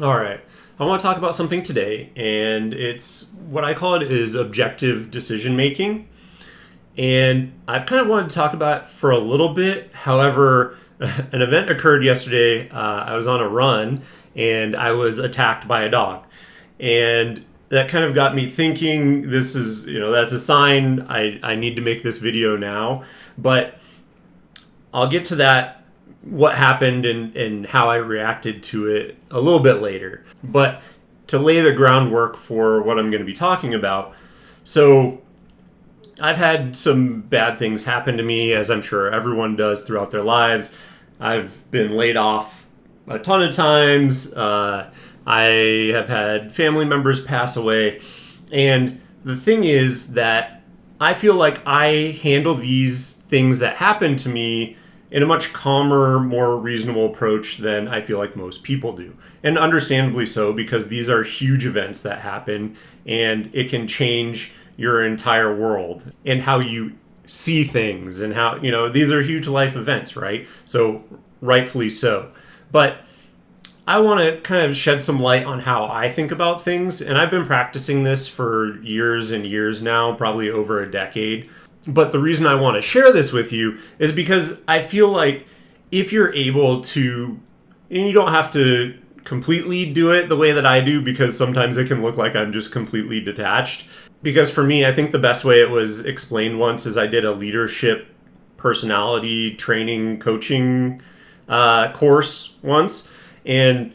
All right. I want to talk about something today, and it's what I call it is objective decision making. And I've kind of wanted to talk about it for a little bit. However, an event occurred yesterday. I was on a run and I was attacked by a dog. And that kind of got me thinking this is, that's a sign I need to make this video now. But I'll get to that, what happened and how I reacted to it a little bit later. But to lay the groundwork for what I'm going to be talking about, so I've had some bad things happen to me, as I'm sure everyone does throughout their lives. I've been laid off a ton of times. I have had family members pass away. And the thing is that I feel like I handle these things that happen to me in a much calmer, more reasonable approach than I feel like most people do. And understandably so, because these are huge events that happen and it can change your entire world and how you see things and how, these are huge life events, right? So rightfully so. But I want to kind of shed some light on how I think about things. And I've been practicing this for years and years now, probably over a decade. But the reason I want to share this with you is because I feel like if you're able to, and you don't have to completely do it the way that I do, because sometimes it can look like I'm just completely detached. Because for me, I think the best way it was explained once is I did a leadership personality training coaching course once. And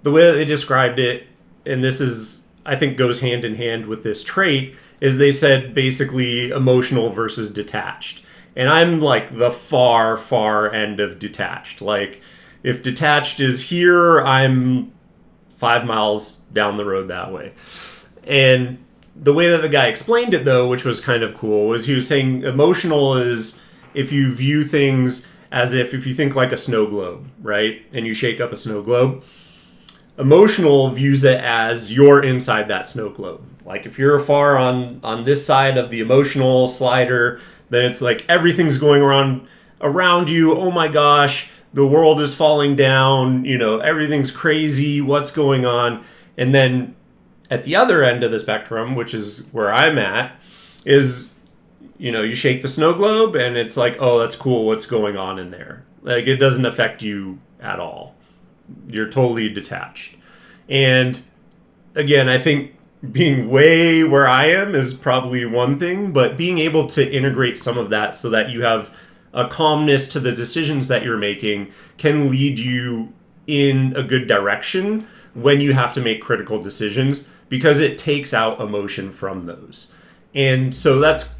the way that they described it, and this is, I think, goes hand in hand with this trait, is they said basically emotional versus detached. And I'm like the far, far end of detached. Like if detached is here, I'm 5 miles down the road that way. And the way that the guy explained it, though, which was kind of cool, was he was saying emotional is if you view things as if you think like a snow globe, right? And you shake up a snow globe. Emotional views it as you're inside that snow globe. Like if you're far on this side of the emotional slider, then it's like everything's going around you. Oh my gosh, the world is falling down. Everything's crazy. What's going on? And then at the other end of the spectrum, which is where I'm at, is you shake the snow globe and it's like, oh, that's cool. What's going on in there? Like it doesn't affect you at all. You're totally detached. And again, I think being way where I am is probably one thing, but being able to integrate some of that so that you have a calmness to the decisions that you're making can lead you in a good direction when you have to make critical decisions, because it takes out emotion from those. And so that's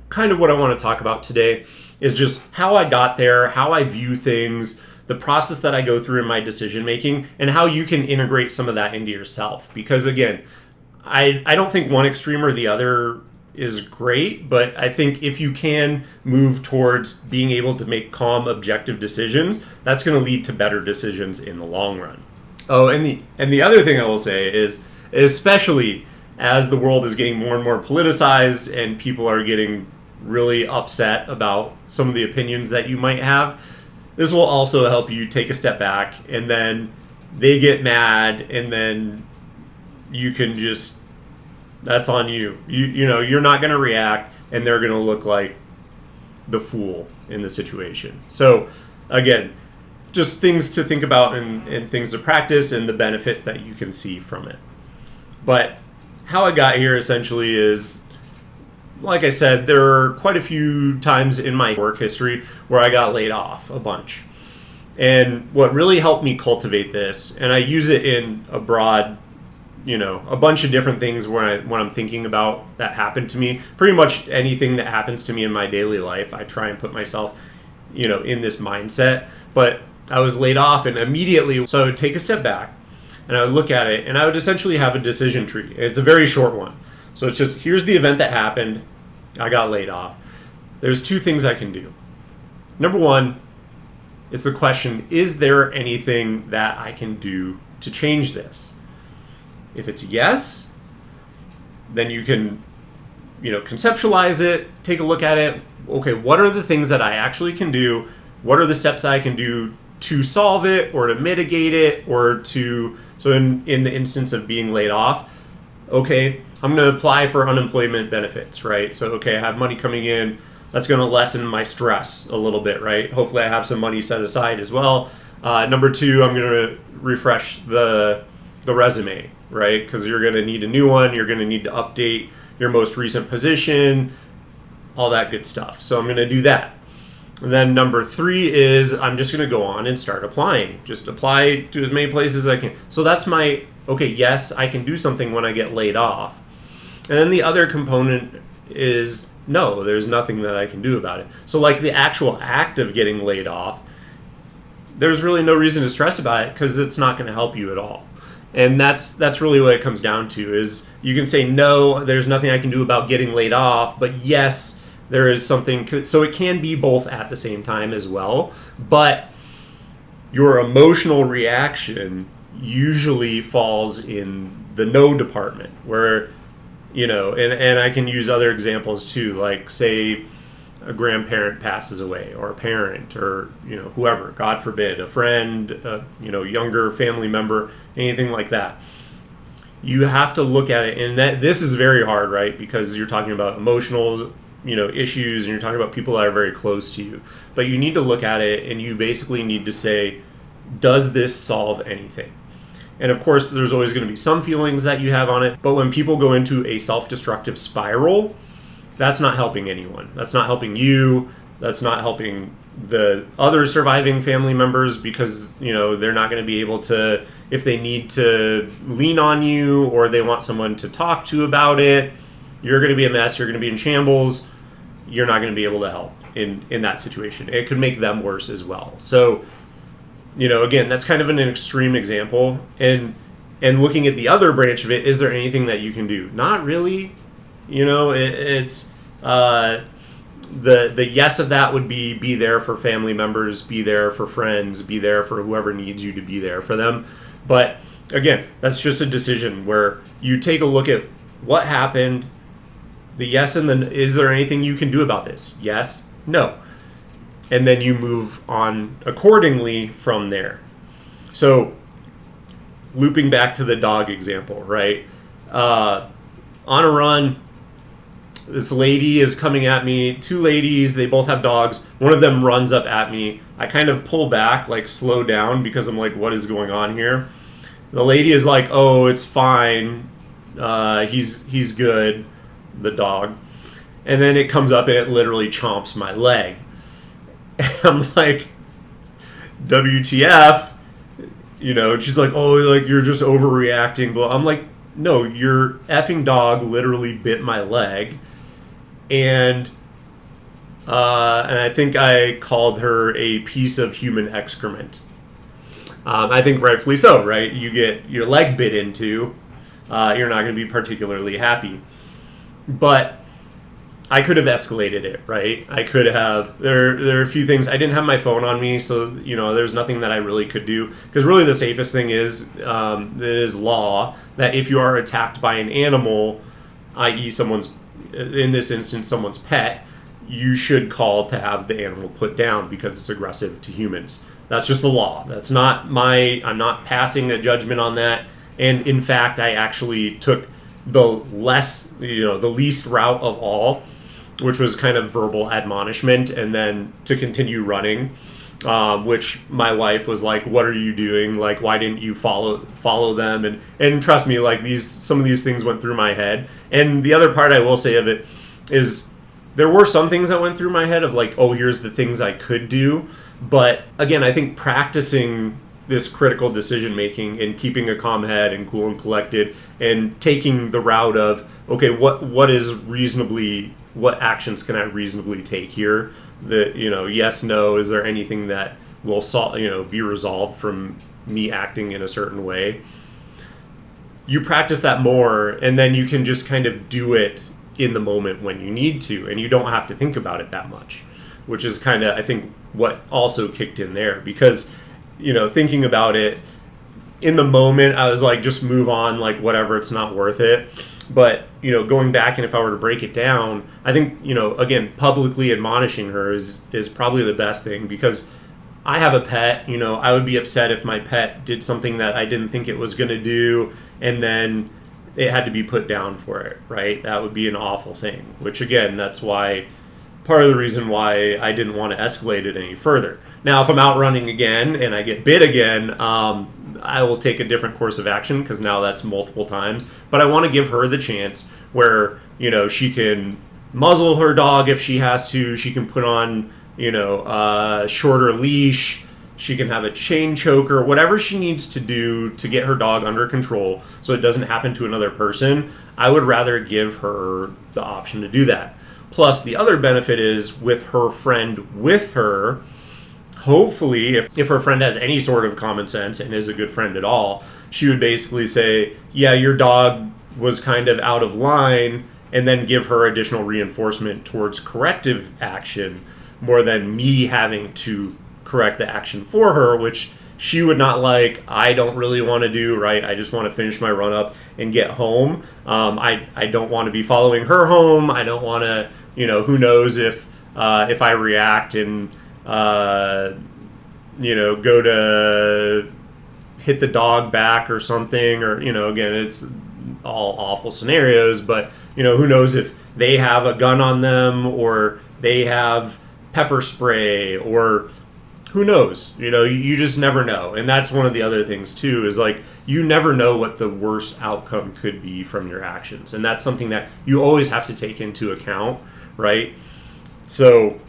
kind of what I want to talk about today, is just how I got there, how I view things, the process that I go through in my decision making, and how you can integrate some of that into yourself. Because again, I don't think one extreme or the other is great, but I think if you can move towards being able to make calm, objective decisions, that's going to lead to better decisions in the long run. Oh, and the other thing I will say is, especially as the world is getting more and more politicized and people are getting really upset about some of the opinions that you might have, this will also help you take a step back, and then they get mad, and then you can just, that's on you. You're not going to react, and they're going to look like the fool in the situation. So again, just things to think about and things to practice and the benefits that you can see from it. But how I got here essentially is, like I said, there are quite a few times in my work history where I got laid off a bunch. And what really helped me cultivate this, and I use it in a broad, a bunch of different things when I'm thinking about that happened to me. Pretty much anything that happens to me in my daily life, I try and put myself, in this mindset. But I was laid off, and immediately, so I would take a step back and I would look at it, and I would essentially have a decision tree. It's a very short one. So it's just, here's the event that happened. I got laid off. There's two things I can do. Number one is the question, is there anything that I can do to change this? If it's yes, then you can, conceptualize it, take a look at it. Okay, what are the things that I actually can do? What are the steps that I can do to solve it or to mitigate it or to, so in the instance of being laid off, okay, I'm going to apply for unemployment benefits, right? So, okay, I have money coming in. That's going to lessen my stress a little bit, right? Hopefully I have some money set aside as well. Number two, I'm going to refresh the resume, right? Because you're going to need a new one. You're going to need to update your most recent position, all that good stuff. So I'm going to do that. And then number three is I'm just going to go on and start applying. Just apply to as many places as I can. So that's my, okay, yes, I can do something when I get laid off. And then the other component is no, there's nothing that I can do about it. So like the actual act of getting laid off, there's really no reason to stress about it because it's not going to help you at all. And that's really what it comes down to is you can say, no, there's nothing I can do about getting laid off, but yes, there is something. So it can be both at the same time as well. But your emotional reaction usually falls in the no department where, you know, and I can use other examples too, like say a grandparent passes away or a parent or, you know, whoever, God forbid, a friend, you know, younger family member, anything like that. You have to look at it, and that this is very hard, right? Because you're talking about emotional, you know, issues, and you're talking about people that are very close to you. But you need to look at it, and you basically need to say, does this solve anything? And of course, there's always going to be some feelings that you have on it. But when people go into a self-destructive spiral, that's not helping anyone. That's not helping you. That's not helping the other surviving family members because, you know, they're not going to be able to, if they need to lean on you or they want someone to talk to about it, you're going to be a mess. You're going to be in shambles. You're not going to be able to help in that situation. It could make them worse as well. So, you know, again, that's kind of an extreme example. And looking at the other branch of it, is there anything that you can do? Not really. You know, it's the yes of that would be there for family members, be there for friends, be there for whoever needs you to be there for them. But again, that's just a decision where you take a look at what happened, the yes and the is there anything you can do about this? Yes, no. And then you move on accordingly from there. So looping back to the dog example, right? On a run, this lady is coming at me. Two ladies, they both have dogs. One of them runs up at me. I kind of pull back, like slow down because I'm like, what is going on here? The lady is like, oh, it's fine. He's good, the dog. And then it comes up and it literally chomps my leg. And I'm like, WTF? You know, and she's like, oh, like you're just overreacting. But I'm like, no, your effing dog literally bit my leg. And I think I called her a piece of human excrement. I think rightfully so, right? You get your leg bit into, you're not going to be particularly happy. But I could have escalated it, right? I could have. There are a few things. I didn't have my phone on me, so you know there's nothing that I really could do. Because really, the safest thing is law that if you are attacked by an animal, i.e., in this instance, someone's pet, you should call to have the animal put down because it's aggressive to humans. That's just the law. That's not I'm not passing a judgment on that. And in fact, I actually took the least route of all, which was kind of verbal admonishment, and then to continue running, which my wife was like, "What are you doing? Like, why didn't you follow them?" And trust me, like some of these things went through my head. And the other part I will say of it is there were some things that went through my head of like, "Oh, here's the things I could do." But again, I think practicing this critical decision making and keeping a calm head and cool and collected and taking the route of, okay, what actions can I reasonably take here? Yes, no, is there anything that will be resolved from me acting in a certain way? You practice that more, and then you can just kind of do it in the moment when you need to, and you don't have to think about it that much, which is kind of, I think, what also kicked in there. Because, thinking about it in the moment, I was like, just move on, like, whatever, it's not worth it. But, going back, and if I were to break it down, I think, again, publicly admonishing her is probably the best thing, because I have a pet, I would be upset if my pet did something that I didn't think it was going to do, and then it had to be put down for it, right? That would be an awful thing, which again, that's why part of the reason why I didn't want to escalate it any further. Now, if I'm out running again and I get bit again, I will take a different course of action because now that's multiple times. But I want to give her the chance where, she can muzzle her dog if she has to. She can put on, a shorter leash. She can have a chain choker, whatever she needs to do to get her dog under control so it doesn't happen to another person. I would rather give her the option to do that. Plus, the other benefit is with her friend with her, hopefully, if her friend has any sort of common sense and is a good friend at all, she would basically say, yeah, your dog was kind of out of line, and then give her additional reinforcement towards corrective action more than me having to correct the action for her, which she would not like. I don't really want to do, right? I just want to finish my run up and get home. I don't want to be following her home. I don't want to, who knows if I react and, go to hit the dog back or something, or, again, it's all awful scenarios, but, who knows if they have a gun on them or they have pepper spray or who knows? You just never know. And that's one of the other things too, is like, you never know what the worst outcome could be from your actions. And that's something that you always have to take into account, right? So,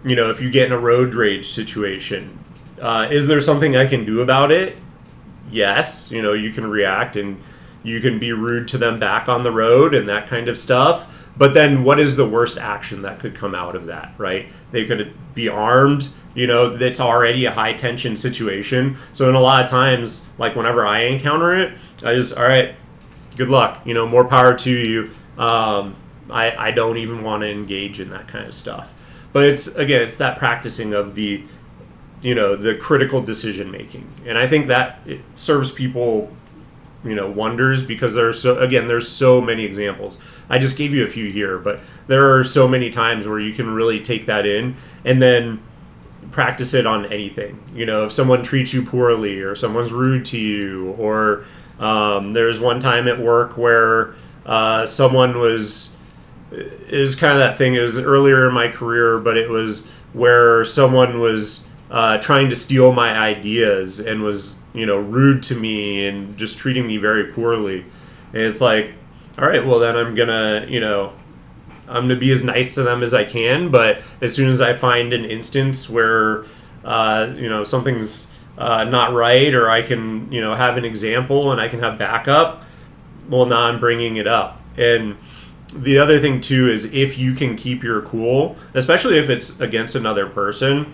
if you get in a road rage situation, is there something I can do about it? Yes. You can react and you can be rude to them back on the road and that kind of stuff. But then what is the worst action that could come out of that, right? They could be armed. That's already a high tension situation. So in a lot of times, like whenever I encounter it, I just, all right, good luck, more power to you. I don't even want to engage in that kind of stuff. But it's that practicing of the critical decision making. And I think that it serves people, wonders, because there's so many examples. I just gave you a few here, but there are so many times where you can really take that in and then practice it on anything. If someone treats you poorly or someone's rude to you, or there's one time at work where someone was, it was kind of that thing, it was earlier in my career, but it was where someone was trying to steal my ideas and was, rude to me and just treating me very poorly. And it's like, all right, well then I'm gonna be as nice to them as I can, but as soon as I find an instance where, something's not right, or I can, have an example and I can have backup, well, now I'm bringing it up. And the other thing too is if you can keep your cool, especially if it's against another person,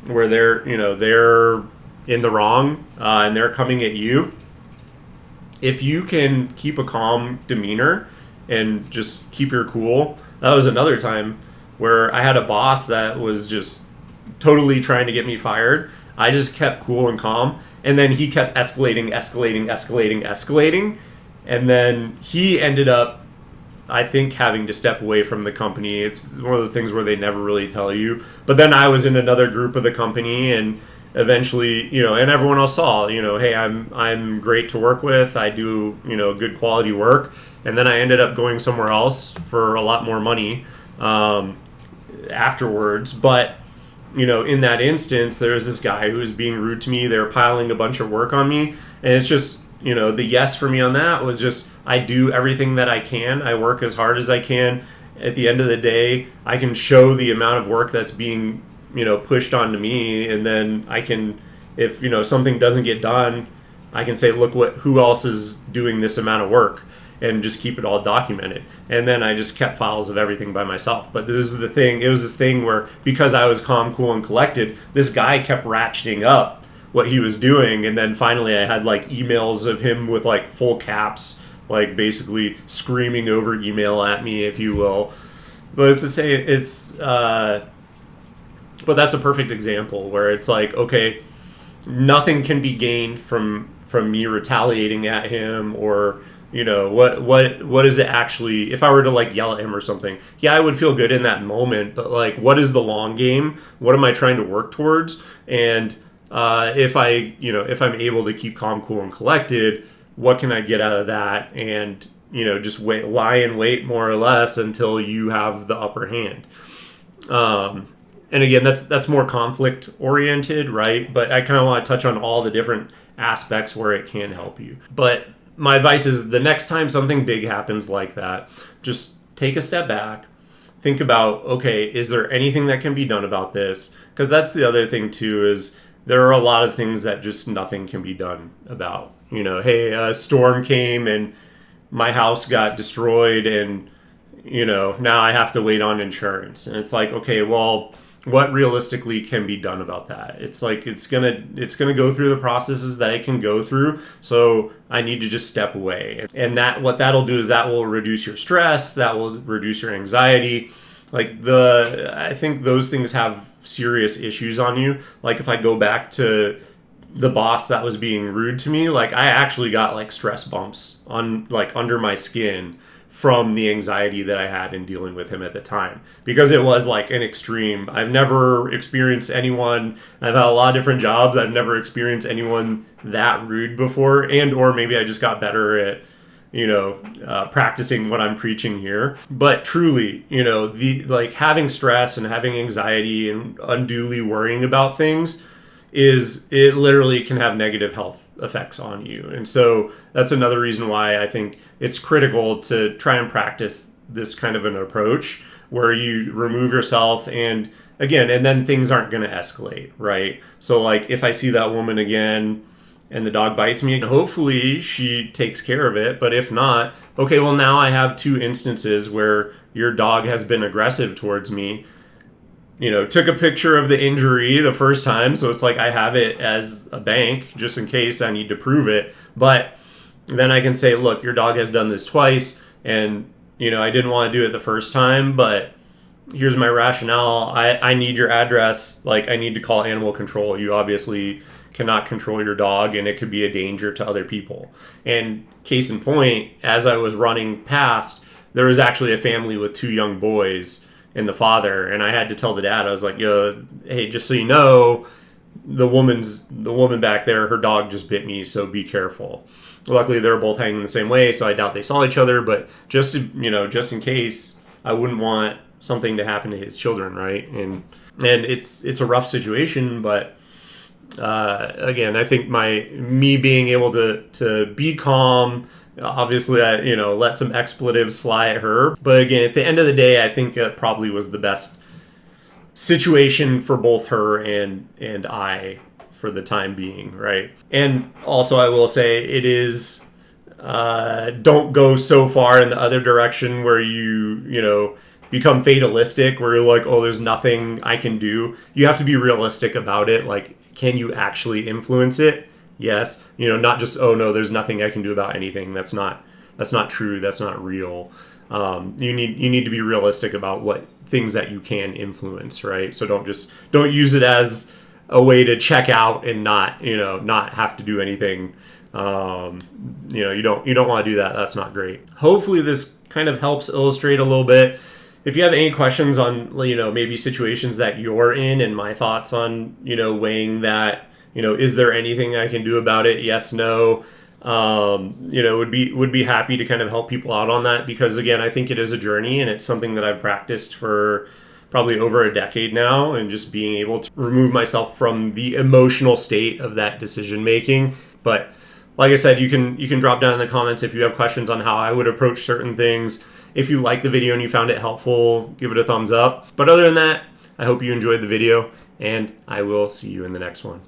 where they're in the wrong and they're coming at you, if you can keep a calm demeanor and just keep your cool. That was another time where I had a boss that was just totally trying to get me fired. I just kept cool and calm, and then he kept escalating, and then he ended up, I think, having to step away from the company. It's one of those things where they never really tell you. But then I was in another group of the company, and eventually, and everyone else saw, hey, I'm great to work with. I do, good quality work. And then I ended up going somewhere else for a lot more money afterwards. But, in that instance, there was this guy who was being rude to me. They were piling a bunch of work on me. And it's just, the yes for me on that was just, I do everything that I can. I work as hard as I can. At the end of the day, I can show the amount of work that's being, pushed onto me. And then I can, if, something doesn't get done, I can say, look, who else is doing this amount of work, and just keep it all documented. And then I just kept files of everything by myself. But this is the thing. It was this thing where, because I was calm, cool, and collected, this guy kept ratcheting up what he was doing. And then finally I had like emails of him with like full caps, like basically screaming over email at me, if you will. But it's to say, but that's a perfect example where it's like, okay, nothing can be gained from me retaliating at him or, what is it actually, if I were to like yell at him or something, yeah, I would feel good in that moment, but like, what is the long game? What am I trying to work towards? And if I'm able to keep calm, cool, and collected, what can I get out of that? And just lie in wait more or less until you have the upper hand. And again, that's more conflict oriented, right? But I kind of want to touch on all the different aspects where it can help you. But my advice is, the next time something big happens like that, just take a step back, think about, okay, is there anything that can be done about this? Because that's the other thing too, is there are a lot of things that just nothing can be done about. Hey, a storm came and my house got destroyed, and now I have to wait on insurance. And it's like, okay, well, what realistically can be done about that? It's like it's gonna go through the processes that it can go through. So I need to just step away, and what that'll do is that will reduce your stress, that will reduce your anxiety. I think those things have serious issues on you. Like if I go back to the boss that was being rude to me, like I actually got like stress bumps on like under my skin from the anxiety that I had in dealing with him at the time, because it was like an extreme. I've never experienced anyone, I've had a lot of different jobs, I've never experienced anyone that rude before, and or maybe I just got better at practicing what I'm preaching here. But truly, having stress and having anxiety and unduly worrying about things, it literally can have negative health effects on you. And so that's another reason why I think it's critical to try and practice this kind of an approach where you remove yourself, and then things aren't going to escalate, right? So like if I see that woman again and the dog bites me, hopefully she takes care of it. But if not, okay, well, now I have two instances where your dog has been aggressive towards me. Took a picture of the injury the first time, so it's like I have it as a bank just in case I need to prove it. But then I can say, look, your dog has done this twice, and I didn't want to do it the first time, but here's my rationale. I need your address. Like, I need to call animal control. You obviously cannot control your dog, and it could be a danger to other people. And case in point, as I was running past, there was actually a family with two young boys and the father, and I had to tell the dad, I was like, yo, hey, just so you know, the woman back there, her dog just bit me, so be careful. Luckily, they were both hanging the same way, so I doubt they saw each other, but just in case, I wouldn't want something to happen to his children, right? And it's a rough situation, but again, I think me being able to be calm, obviously, I let some expletives fly at her. But again, at the end of the day, I think it probably was the best situation for both her and I for the time being, right? And also, I will say it is don't go so far in the other direction where you become fatalistic, where you're like, oh, there's nothing I can do. You have to be realistic about it. Like, can you actually influence it? Yes, not just, oh no, there's nothing I can do about anything. That's not true. That's not real. You need to be realistic about what things that you can influence, right? So don't use it as a way to check out and not have to do anything. You don't want to do that. That's not great. Hopefully this kind of helps illustrate a little bit. If you have any questions on maybe situations that you're in, and my thoughts on weighing that. Is there anything I can do about it? Yes, no. Would be happy to kind of help people out on that, because again, I think it is a journey, and it's something that I've practiced for probably over a decade now, and just being able to remove myself from the emotional state of that decision making. But like I said, you can drop down in the comments if you have questions on how I would approach certain things. If you liked the video and you found it helpful, give it a thumbs up. But other than that, I hope you enjoyed the video, and I will see you in the next one.